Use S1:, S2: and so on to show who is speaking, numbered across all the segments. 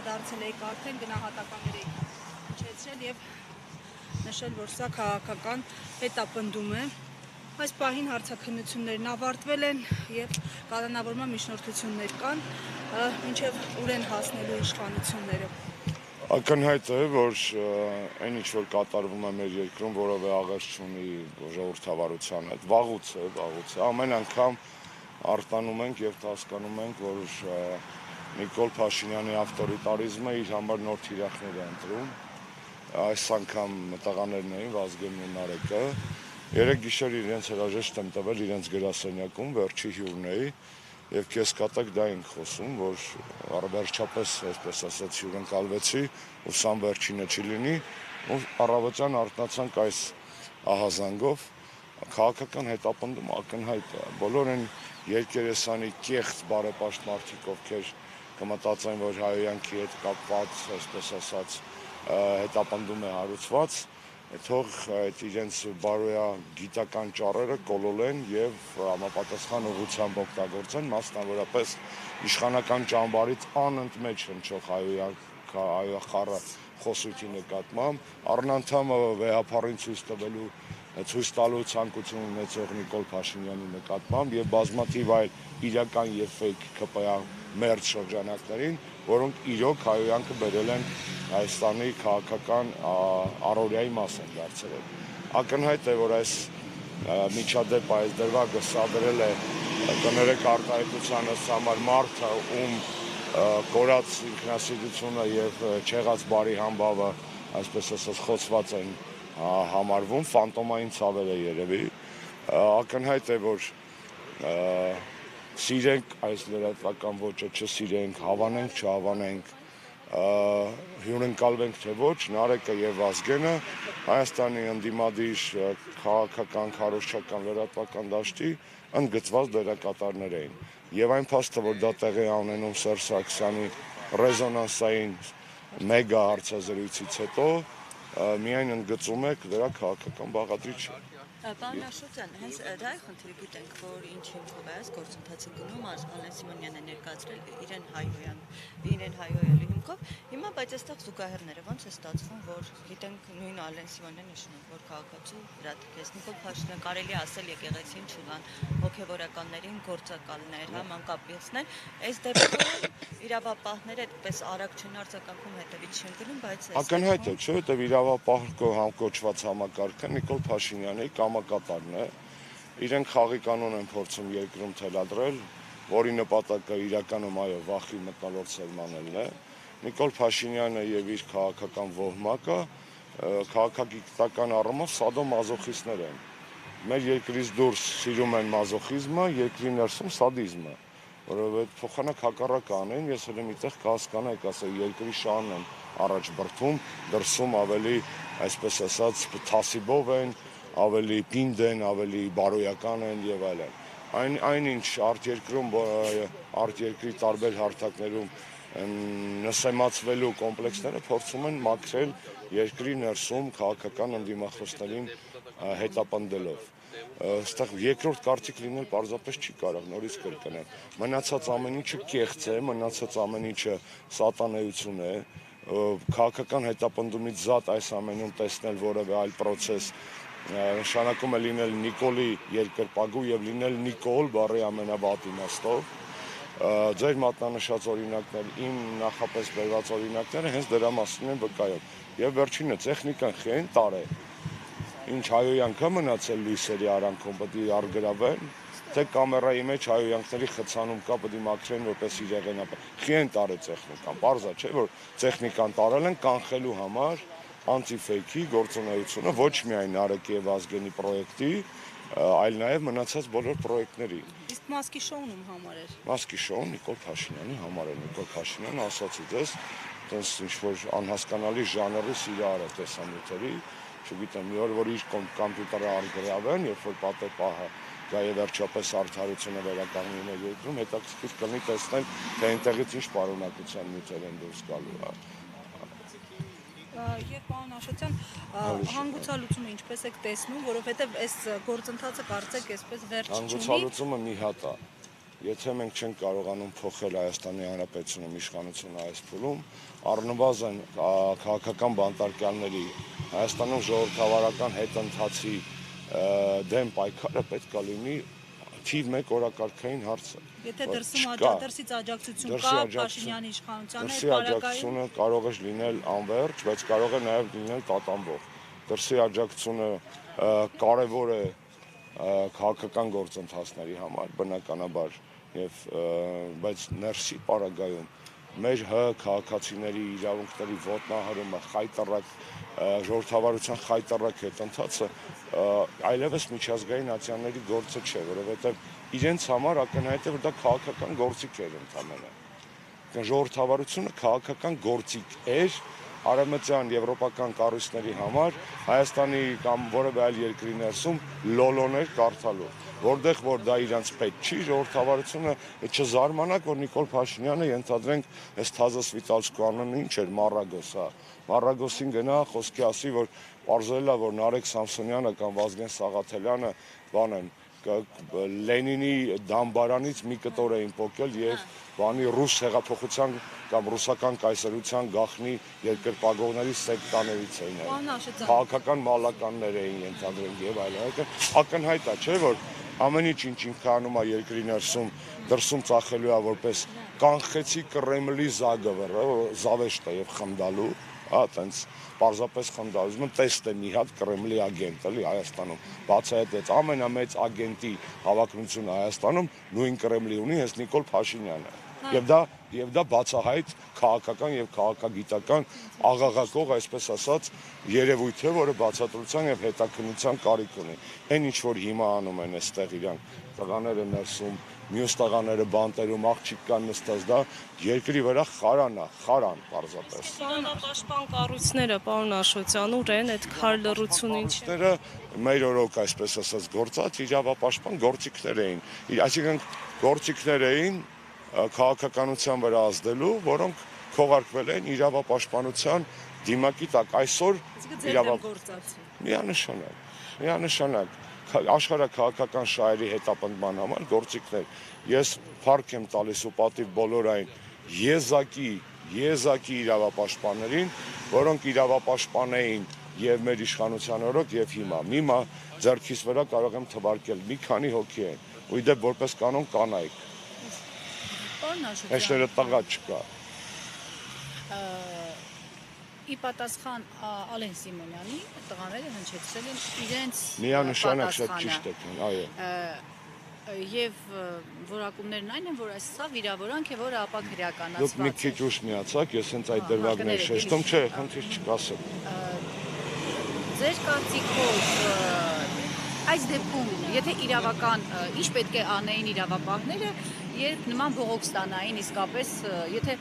S1: անդրադարձել եք, արդեն գնահատականներ եք հնչեցրել եւ նշել, որ սա քաղաքական հետապնդում է։ Այս պահին հարցաքննություններն ավարտվել են եւ կալանավորման միջնորդություններ կան, մինչեւ ուր են հասնելու իշխանությունները։
S2: Ակնհայտ է, որ այն ինչ որ կատարվում է մեր երկրում, որևէ աղերս չունի ժողովրդավարության հետ։ Վաղուց է։ Ամեն անգամ արտանում ենք եւ հասկանում ենք, որ Նիկոլ Փաշինյանի ավտորիտարիզմը իր համար նոր թիրախներ է ընտրում։ Այս անգամ տղաներն էին Վազգենն ու Նարեկը։ Երեք գիշեր իրենց հրաժեշտ եմ տվել իրենց գրասենյակում, վերջի հյուրն էի, եւ կեսկատակ դա ենք խոսում, որ վերջապես, այսպես ասած, հյուրընկալվեցի, ու սամ վերջինը չի լինի, ու առավոտյան արթնացանք այս ահազանգով, քաղաքական հետապնդում ակնհայտ է։ Բոլոր այն երկերեսանի կեղծ բարեպաշտ մարդիկ, ովքեր կմտածեն, որ հայոյանքի հետ կապված, այսպես ասած, հետապնդում է հարուցված, թող այդ իրենց բարոյա գիտական ճառերը կոլոլեն եւ համապատասխան ուղղությամբ օգտագործեն, մասնավորապես իշխանական ճամբարից անընդմեջ հնչող հայոյախառը խոսույթի նկատմամբ, առնանդամը վեհապառին ցույց տալու ցանկություն ունեցող Նիկոլ Փաշինյանի նկատմամբ եւ բազմաթիվ այլ իրական եւ ֆեյք ԿՊԱ մերձ շրջանակներին, որոնք իրոք հայոյանքը բերել են Հայաստանի քաղաքական առօրյայի մաս են դարձել։ Ակնհայտ է, որ այս միջադեպը, այս դրվագը սադրել է, կներեք արտահայտությանը համար մարդը, ում կորած ինքնասիրությունը եւ չեղած բարի համբավը, այսպես ասած, խոցված են համարվում, ֆանտոմային ցավեր է երևի։ Ակնհայտ է, որ սիրենք այս լրատվական ոճը, չսիրենք, հավանենք, չհավանենք, հյուրընկալվենք թե ոչ, Նարեկը եւ Վազգենը Հայաստանի ընդդիմադիր քաղաքական, քարոզչական լրատվական դաշտի ընդգծված դերակատարներ էին։ Եվ այն փաստը, որ դա տեղի է ունենում Սերժ Սարգսյանի ռեզոնանսային մեգա հարցազրույցից հետո, միայն ընդգծում է դրա քաղաքական բաղադրիչը։
S3: Պարոն Աշոտյան, հենց դա է խնդիրը, գիտենք, որ ինչ հիմքով է այս գործընթացը գնում, Ալեն Սիմոնյանն է ներկայացրել իրեն հայհոյելու հիմքով, հիմա բայց այստեղ զուգահեռները ոնց է ստացվում, որ գիտենք նույն Ալեն Սիմոնյանն իշնում, որ քաղաքացու հրատկեց, Նիկոլ Փաշինյան կարելի ասել եկեղեցին չգան, հոգևորականներին գործակալներ, մանկապիեսներ, այս դեպքում իրավապահները այդպես արագ չեն արձագանքում, հետևից չեն գնում, բայց
S2: ակնհայտ է, չէ՞, որտեղ իրավապահ կոչված համակարգը Նիկոլ Փաշինյանի կամակատարն է, իրենք խաղի կանոն են փորձում երկրում թելադրել, որի նպատակը իրականում այո վախի մտնոլորտ սերմանելն է։ Նիկոլ Փաշինյանը եւ իր քաղաքական ոհմակը քաղաքագիտական առումով սադոմազոխիստներ են։ Մեր երկրից դուրս սիրում են մազոխիզմը, երկրի ներսում սադիզմը, որովհետեւ փոխանակ հակառակը անեն, ես հենց միտեղ կհասկանայք, ասել երկրի շահն են առաջ բրդում, դրսում ավելի, այսպես ասած, թասիբով են, ավելի պինդ են, ավելի բարոյական են եւ այլն։ Այնինչ արտերկրի տարբեր հարթակներում նսեմացվելու կոմպլեքսները փորձում են մաքրել երկրի ներսում քաղաքական ընդդիմախոսներին հետապնդելով։ Այստեղ երկրորդ կարծիք լինել պարզապես չի կարող, նորից կրկնեմ։ Մնացած ամեն ինչը կեղծ է, մնացած ամեն ինչը սատանեություն է, քաղաքական հետապնդումից զատ այս ամենում տեսնել որևէ այլ process նշանակում է լինել Նիկոլի երկրպագու եւ լինել Նիկոլ բառի ամենավատ իմաստով։ Ձեր մատնանշած օրինակներ, իմ նախապես բերված օրինակները հենց դրա մասին են վկայում։ Եվ վերջինը տեխնիկան խեն տարե։ Ինչ հայոյանքը մնացել լույսերի արանքում պետք է արգրավեն, թե կամերայի մեջ հայոյանքների խցանում կա պետք է մաքրեն որպես իրեղենապ։ Խեն տարե տեխնիկան, պարզա չէ որ տեխնիկան տարել են կանխելու համար անտիֆեյքի գործունեությունը ոչ միայն Նարեկի եւ Վազգենի պրոյեկտի, այլ նաեւ մնացած բոլոր պրոյեկտների։
S1: Իսկ Մասկի շոուն ում համար էր։
S2: Մասկի շոուն Նիկոլ Փաշինյանի համար է։ Նիկոլ Փաշինյանը ասացի դες, տես ինչ-որ անհասկանալի ժանրի սիրահար է տեսանյութերի, չգիտեմ, մի օր որ իր կոմպյուտերը արգրավեն, երբ որ պատեպահը գա եւ վերջապես արդարությունը վերականգնի մեր երկրում, հետաքրքիր կլինի տեսնել, թե այնտեղից ինչ պարունակության նյութեր են դուրս գալու։
S1: Եվ պարոն Աշոտյան, հանգուցալուծումը ինչպես եք տեսնում, որովհետև այս գործընթացը կարծեք այսպես վերջ չունի։
S2: Հանգուցալուծումը մի հատ է։ եթե մենք չենք կարողանում փոխել Հայաստանի Հանրապետությունում իշխանությունը այս փուլում, առնվազն քաղաքական բանտարկյալների Հայաստանում ժողովրդավարական հետընթացի դեմ պայքարը պետք է լինի թիվ 1 օրակարգային հարցը։
S1: Եթե դրսից աջակցություն կա Փաշինյանի իշխանությանը,
S2: դրսի աջակցությունը կարող է լինել անվերջ, բայց կարող է նաև լինել տատանվող։ Դրսի աջակցությունը կարևոր է քաղաքական գործընթացների համար, բնականաբար, բայց ներսի պարագայում մեր քաղաքացիների իրավունքների ոտնահարումը, խայտառակ ժողովրդավարության խայտառակ հետընթացը այլևս միջազգային ատյանների գործը չէ, որովհետև իրենց համար ակնհայտ է, որ դա քաղաքական գործիք էր ընդհանրապես։ Ժողովրդավարությունը քաղաքական գործիք էր արևմտյան եվրոպական կառույցների համար Հայաստանի կամ որևէ այլ երկրի ներսում լոլոներ կարդալու, որտեղ որ դա իրանց պետք չի, ժողովրդավարությունը չզարմանաք, որ Նիկոլ Փաշինյանը ենթադրենք այս թազասվիտալցկու անունը ինչ էր, Մառագոս, Մառագոսին գնա խոսքի ասի, որ պարզել է, որ Նարեկ Սամսոնյանը կամ Վազգեն Սաղաթելյանը բան են Լենինի դամբարանից մի կտոր էին պոկել եւ բանի ռուս հեղափոխության կամ ռուսական կայսրության գաղտնի երկրպագողների սեկտաներից էին քաղաքական մալականներ էին ենթադրենք եւ այլն ակնհայտ է չէ որ ամեն ինչ կանում է երկրի ներսում դրսում ծախելու է որպես կանխեցի Կրեմլի զագվռը զավեշտը եւ խնդալու տենց պարզապես խնդալու տեստ է մի հատ Կրեմլի ագենտ էլի Հայաստանում բացահայտեց ամենամեծ ագենտի հավակնությունը Հայաստանում նույն Կրեմլի ունի հենց Նիկոլ Փաշինյանը եւ դա բացահայտ քաղաքական եւ քաղաքագիտական աղաղակող այսպես ասած երևույթ է որը բացատրության եւ հետաքննության կարիք ունի այն ինչ որ հիմա անում են այստեղ իրանք տղաները ներսում մյուս տղաները բանտերում աղջիկ կան նստած դա երկրի վրա խարան պարզապես
S4: Պաշտպան կառույցները պարոն Աշոտյան ուր են այդ քար լռությունը
S2: ինչները մեր օրոք այսպես ասած գործած իրավապաշտպան գործիքներ էին այսինքն գործիքներ էին քաղաքականության վրա ազդելու որոնք քողարկվել են իրավապաշտպանության դիմակի տակ այսօր միանշանակ աշխարհաքաղաքական շահերի հետապնդման համար գործիքներ ես փառք եմ տալիս ու պատիվ բոլոր այն եզակի իրավապաշտպաններին որոնք իրավապաշտպան էին եւ մեր իշխանության օրոք եւ հիմա ձեռքիս վրա կարող եմ թվարկել մի քանի հոգի են ու իդեպ որպես կանոն կանայք Էշները տղա չկա
S1: ի պատասխան Ալեն Սիմոնյանի տղաները հնչեցրել են իրենց
S2: միանշանակ շատ ճիշտ եք այո
S1: եւ որակումներն այն են որ սա վիրավորանք է որը ապա քրեականացված
S2: դուք մի քիչ ուշ միացաք ես հենց այդ դրվագներ շեշտում չէ խնդիր չկասեմ
S1: ձեր կարծիքով այս դեպքում եթե իրավական ինչ պետք է անեին իրավապահները երբ նման բողոք ստանային իսկապես եթե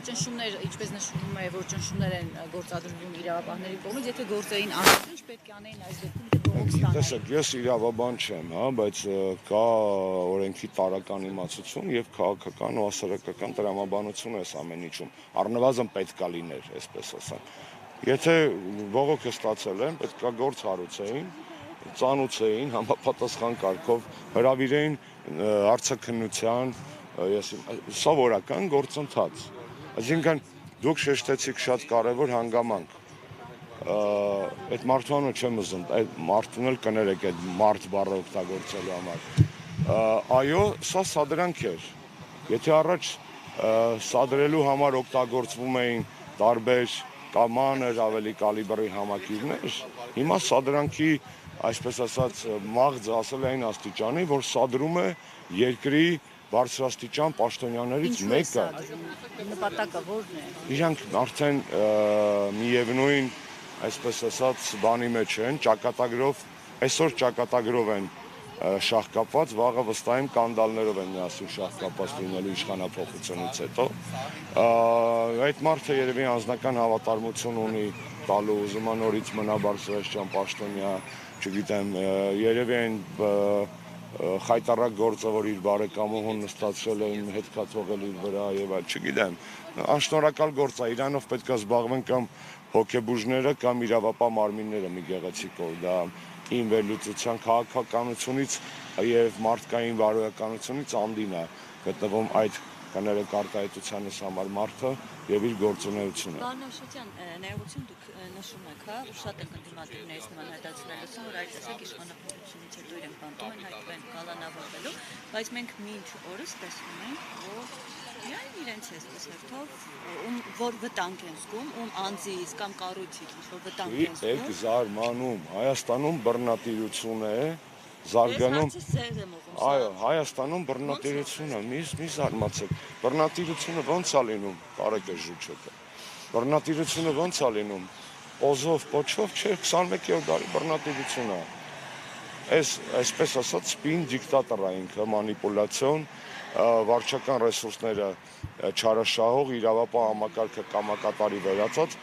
S1: ճնշումներ ինչպես նշվում է որ ճնշումներ են գործադրվում իրավապահների կողմից եթե գործային անձը ինչ պետք է անեին այս դեպքում բողոք ստանային
S2: տեսեք ես իրավաբան չեմ բայց կա օրենքի տարրական իմացություն եւ քաղաքական ու հասարակական տրամաբանություն էս ամեն ինչում առնվազն պետք է լիներ այսպես ասեմ եթե բողոքը ստացել են պետք է գործ հարուցեին ծանուցեին համապատասխան կարգով հրավիրեին հարցաքննության սովորական գործընթաց այսինքն դուք շեշտեցիք շատ կարևոր հանգամանք այդ մարդու անունը չեմ ուզում այդ մարդուն էլ կներեք այդ մարդ բառը օգտագործելու համար այո սա սադրանք էր եթե առաջ սադրելու համար օգտագործվում էին տարբեր կամաներ ավելի կալիբրի համակիրներ հիմա սադրանքի այսպես ասած մաղձ ասել այն աստիճանի, որ սադրում է երկրի բարձրաստիճան պաշտոնյաներից մեկը։
S1: Նպատակը որն է։
S2: Իրանք արդեն միևնույն, այսպես ասած, բանի մեջ են, ճակատագրով, այսօր ճակատագրով են շահկապված, վաղը վստահ եմ կանդալներով են միասին շահկապված լինելու իշխանափոխությունից հետո։ Այդ մարդը երևի անձնական հավատարմություն ունի տալու ուզում նորից մնա բարձրաստիճան պաշտոնյա չգիտեմ, երևի այն խայտառակ գործը, որ իր բարեկամուհուն նստացրել էին, հետ կա թողել իր վրա եւ այլ, չգիտեմ, անշնորհակալ գործ է, իրանով պետք է զբաղվեն կամ հոգեբուժները կամ իրավապահ մարմինները մի գեղեցիկ օր, դա իմ վերլուծության քաղաքականությունից եւ մարդկային բարոյականությունից անդին է գտնվում այդ կներեք արտահայտությանս համար մարդը եւ իր գործունեությունը։
S3: Պարոն Աշոտյան, ներողություն դուք նշում եք, հա, շատ ենք ընդդիմադիրներից նման հետացնելուց, որ այդ տեսակ իշխանապահությունից հետո իրենք բանտում են հայտնվել կալանավորվելու, բայց մենք մինչ օրս տեսնում ենք, որ միայն իրենց էսպես հերթով որ վտանգ են զգում, ում անձից կամ կառույցից ինչ-որ վտանգ են զգում։
S2: Եք զարմանում, Հայաստանում բռնատիրություն է, զարգանում։ Այո, Հայաստանում բռնատիրություն է, մի զարմացեք։ Բռնատիրությունը ո՞նց է լինում, տարեք է ժուչոկը։ Բռնատիրությունը ո՞նց է լինում։ Օզով, պոչով, չէ, 21-րդ դարի բռնատիրություն է։ Այսպես ասած, սպին դիկտատոր է ինքը, մանիպուլյացիոն, վարչական ռեսուրսները չարաշահող, իրավապահ համակարգը կամակատարի վերածած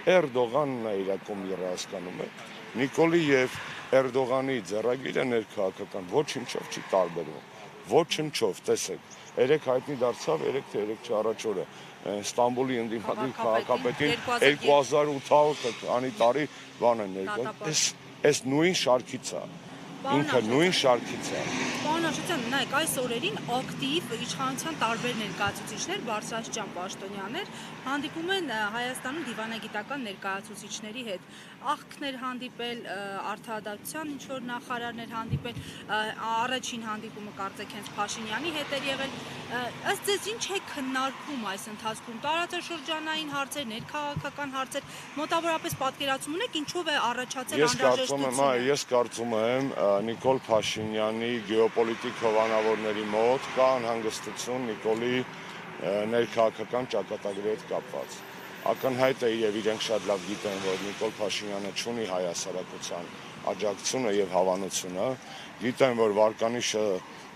S2: Էրդողանն է իրակում երազկանում է։ Նիկոլի եւ Էրդողանի ձեռագիրը ներքաղաքական ոչինչով չի տարբերվում։ Ոչինչով, տեսեք։ Երեք հայտնի դարձավ, 3 թե 3 առաջ օրը Ստամբուլի ընդդիմադիր քաղաքապետին 2800 տարի բան են ներկայացնում։ Այս նույն շարքից է։ Ինքը նույն շարքից է։
S1: Պարոն Աշոտյան, նայեք, այս օրերին ակտիվ իշխանության տարբեր ներկայացուցիչներ, բարձրաստիճան պաշտոնյաներ հանդիպում են Հայաստանում դիվանագիտական ներկայացուցիչների հետ։ Աղքներ հանդիպել, արդարադատության ինչ-որ նախարարներ հանդիպել, առաջին հանդիպումը կարծեք հենց Փաշինյանի հետ էր եղել։ Ըստ ձեզ ինչ է քննարկում այս ընթացքում, տարածաշրջանային հարցեր, ներքաղաքական հարցեր, մոտավորապես պատկերացում ունեք ինչով է առաջացել անհրաժեշտությունը։
S2: Ես կարծում եմ Նիկոլ Փաշինյանի գեոպոլիտիկ հովանավորների մոտ կա անհանգստություն Նիկոլի ներքաղաքական ճակատագրի հետ կապված։ Ակնհայտ է եւ իրենք շատ լավ գիտեն, որ Նիկոլ Փաշինյանը չունի հայ հասարակության աջակցությունը եւ հավանությունը, գիտեն, որ վարկանիշը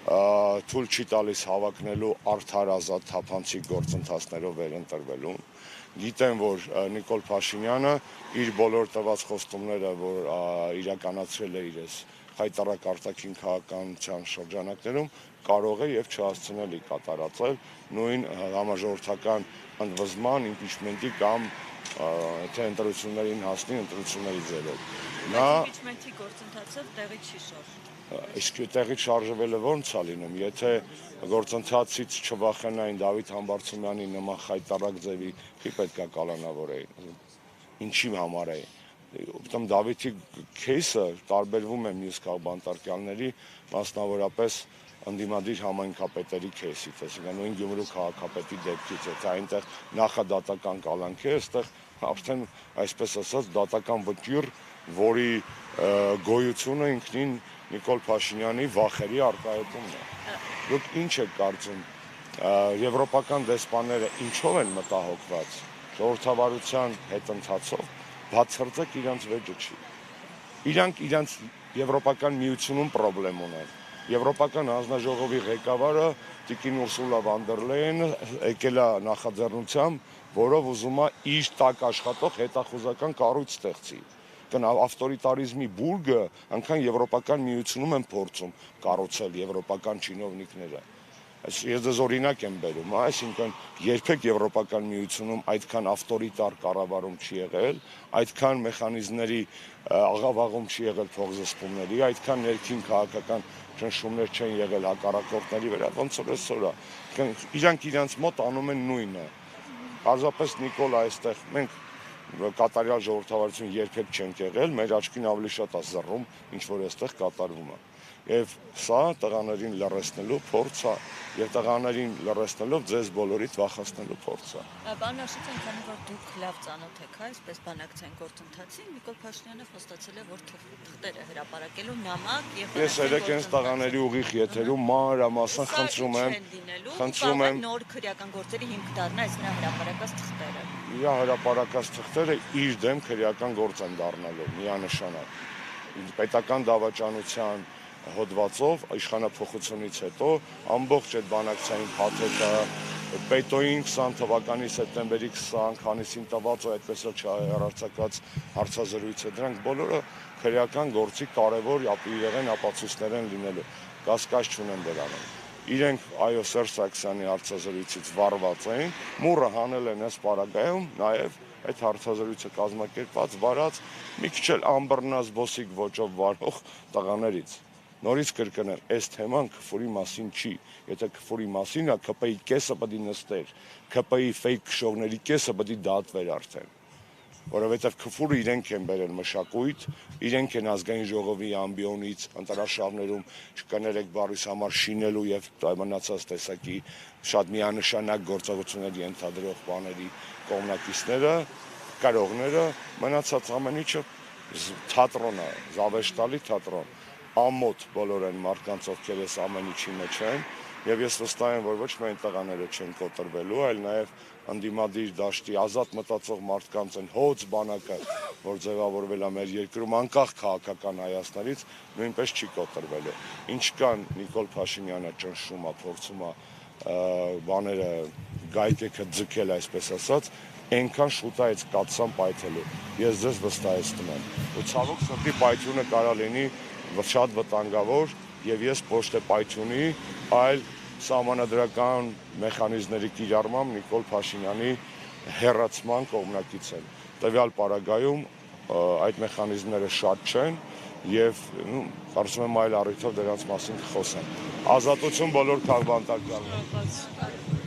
S2: թույլ չի տալիս հավակնելու արդար ազատ թափանցիկ գործընթացներով վերընտրվելուն, գիտեն, որ Նիկոլ Փաշինյանը իր բոլոր տված խոստումները, որ իրականացրել է իրենց հայտարարակ արտաքին քաղաքականության շրջանակներում, կարող է եւ չհասցնել կատարածել նույն համաժողովրդական ընդվզման, իմպիչմենտի կամ թե ընտրություններին հասնի ընտրությունների ձևով։ Նա
S3: իմպիչմենտի գործընթացը տեղի չի շարժվում։
S2: Իսկ տեղի շարժվելը ո՞նց է լինում, եթե գործընթացից չվախենային Դավիթ Համբարձումյանի նման խայտարակ ձևի չի պետքա կալանավորեին։ Ինչի համար է։ Ուրեմն Դավիթի քեյսը տարբերվում է մյուս քաղբանտարկյալների, մասնավորապես ընդդիմադիր համայնքապետերի քեյսից, այսինքն նույն Գյումրու քաղաքապետի դեպքից, եթե այնտեղ նախադատական կալանք է, այստեղ արդեն այսպես ասած դատական վճիռ, որի գոյությունը ինքնին Նիկոլ Փաշինյանի վախերի արտահայտումն է։ Դուք ինչ եք կարծում, եվրոպական դեսպանները ինչով են մտահոգված, ժողովրդավարության հետընթացով, բացարձակ իրանց վեճը չի։ Իրանք իրանց Եվրոպական միությունում պրոբլեմ ունեն։ Եվրոպական հանձնաժողովի ղեկավարը Տիկին Ուրսուլա վան դեր Լեյենը եկել է նախաձեռնությամբ, որով ուզում է իր տակ աշխատող հետախուզական կառույց ստեղծի։ Ավտորիտարիզմի բուրգը անգամ Եվրոպական միությունում են փորձում կառուցել եվրոպական չինովնիկները։ Ես դες օրինակ եմ բերում, այսինքն երբեք Եվրոպական միությունում այդքան ավտորիտար կառավարում չի եղել, այդքան մեխանիզմների աղավաղում չի եղել փոխզսպումների, այդքան ներքին քաղաքական ճնշումներ չեն եղել հակառակորդների վրա, ոնց որ այսօր է։ Իրանք իրանց մոտ անում են նույնը։ Պարզապես Նիկոլ այստեղ մենք կատարյալ ժողովրդավարություն երբեք չենք եղել, մեր աչքին ավելի շատ է զռում, ինչ որ այստեղ կատարվում է։ Եվ սա տղաներին լռեցնելու փորձ է, եւ տղաներին լռեցնելով ձեզ բոլորիդ վախացնելու փորձ է։
S3: Պարոն Աշոտյան, քանի որ դուք լավ ծանոթ եք, այսպես բանակցային գործընթացին, Նիկոլ Փաշինյանը խոստացել է, որ թղթեր է հրապարակելու նամակ եւ
S2: Ես երեք այս տղաների ուղիղ եթերում մանրամասն խնդրում եմ
S3: նոր քրեական գործերի հիմք դառնա այս նրա հրապարակած թղթերը։
S2: Իր հրապարակած թղթերը իր դեմ քրեական գործ են դառնալու միանշանակ։ Պետական դավաճանության հոդվածով իշխանափոխությունից հետո ամբողջ այդ բանակցային փաթեթը Պետոյին 20 թվականի սեպտեմբերի 20 քանիսին տված ու այդպես էլ չհեռարձակված հարցազրույցը, դրանք բոլորը քրեական գործի կարևոր իրեղեն ապացույցներ են լինելու, կասկած չունեմ դրանով։ Իրենք այո Սերժ Սարգսյանի հարցազրույցից վարված էին, մուրը հանել են այս պարագայում նաև այդ հարցազրույցը կազմակերպված, վարած մի քիչ էլ ամբռնազբոսիկ ոճով վարող տղաներից։ Նորից կրկնել, այս թեման քֆուրի մասին չի։ Եթե քֆուրի մասին է, ՔՊ-ի կեսը պետք է նստեր, ՔՊ-ի ֆեյք քշողների կեսը պետք է դատվեր արդեն։ Որովհետև քֆուրը իրենք են բերել մշակույթ, իրենք են ազգային ժողովի ամբիոնից ընտրաշավներում չկներեք բառիս համար շինելու եւ մնացած տեսակի շատ միանշանակ գործողությունների ենթադրող բաների կողմնակիցները, կարողները, մնացած ամեն ինչը թատրոն է, զավեշտալի թատրոն, ամոթ բոլոր այն մարդկանց, ովքեր այս ամեն ինչի մեջ են, եւ ես վստահ եմ, որ ոչ միայն տղաները չեն կոտրվելու, այլ նաեւ անդիմադիր դաշտի ազատ մտածող մարդկանց են հոծ բանակը, որ ձևավորվել է մեր երկրում անկախ քաղաքական հայացքներից, նույնպես չի կոտրվելու։ Ինչ կան Նիկոլ Փաշինյանը ճնշում է, փորձում է բաները գայթեքը ձգել, այսպես ասած, այնքան շուտ է այդ կացան պայթելու։ Ես ձեզ վստահեցնում եմ։ Ու ցավոք սրտի պայթյունը կարա լինի շատ վտանգավոր, եւ ես ոչ թե պայթյունի, այլ սահմանադրական մեխանիզմների կիրառմամբ Նիկոլ Փաշինյանի հեռացման կողմնակից են։ Տվյալ պարագայում այդ մեխանիզմները շատ չեն եւ կարծում եմ այլ առիթով դրանց մասին կխոսեմ։ Ազատություն բոլոր քաղբանտակյալներին։